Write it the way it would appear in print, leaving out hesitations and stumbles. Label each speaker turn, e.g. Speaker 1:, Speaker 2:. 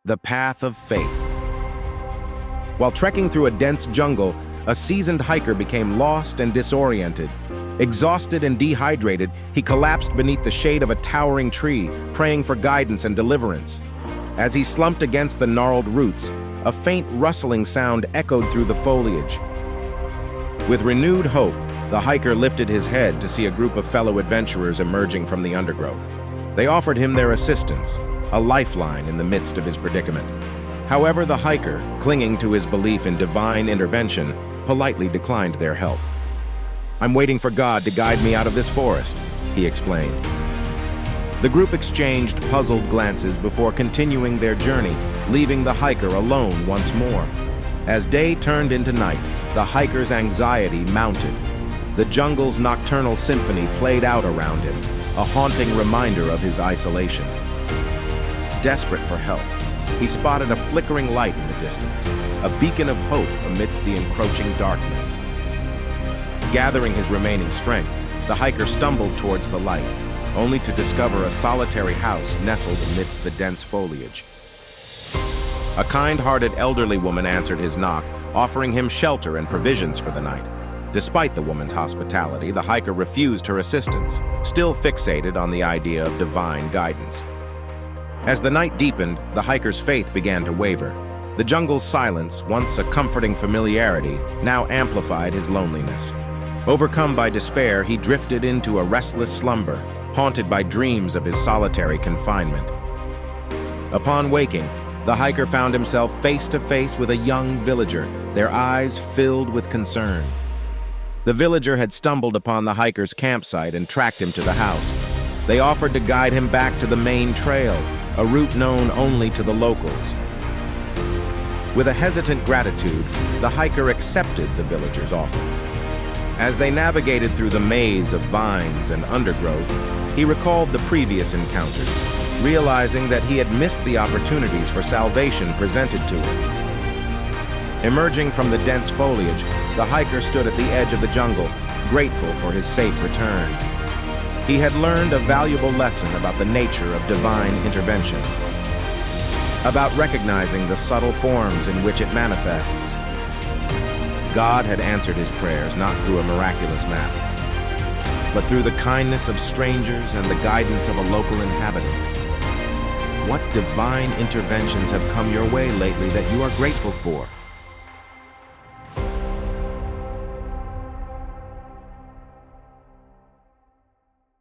Speaker 1: The Path of Faith. While trekking through a dense jungle, a seasoned hiker became lost and disoriented. Exhausted and dehydrated, he collapsed beneath the shade of a towering tree, praying for guidance and deliverance. As he slumped against the gnarled roots, a faint rustling sound echoed through the foliage. With renewed hope, the hiker lifted his head to see a group of fellow adventurers emerging from the undergrowth. They offered him their assistance, a lifeline in the midst of his predicament. However, the hiker, clinging to his belief in divine intervention, politely declined their help. "I'm waiting for God to guide me out of this forest," he explained. The group exchanged puzzled glances before continuing their journey, leaving the hiker alone once more. As day turned into night, the hiker's anxiety mounted. The jungle's nocturnal symphony played out around him, a haunting reminder of his isolation. Desperate for help, he spotted a flickering light in the distance, a beacon of hope amidst the encroaching darkness. Gathering his remaining strength, the hiker stumbled towards the light, only to discover a solitary house nestled amidst the dense foliage. A kind-hearted elderly woman answered his knock, offering him shelter and provisions for the night. Despite the woman's hospitality, the hiker refused her assistance, still fixated on the idea of divine guidance. As the night deepened, the hiker's faith began to waver. The jungle's silence, once a comforting familiarity, now amplified his loneliness. Overcome by despair, he drifted into a restless slumber, haunted by dreams of his solitary confinement. Upon waking, the hiker found himself face to face with a young villager, their eyes filled with concern. The villager had stumbled upon the hiker's campsite and tracked him to the house. They offered to guide him back to the main trail, a route known only to the locals. With a hesitant gratitude, the hiker accepted the villager's offer. As they navigated through the maze of vines and undergrowth, he recalled the previous encounters, realizing that he had missed the opportunities for salvation presented to him. Emerging from the dense foliage, the hiker stood at the edge of the jungle, grateful for his safe return. He had learned a valuable lesson about the nature of divine intervention, about recognizing the subtle forms in which it manifests. God had answered his prayers not through a miraculous map, but through the kindness of strangers and the guidance of a local inhabitant. What divine interventions have come your way lately that you are grateful for?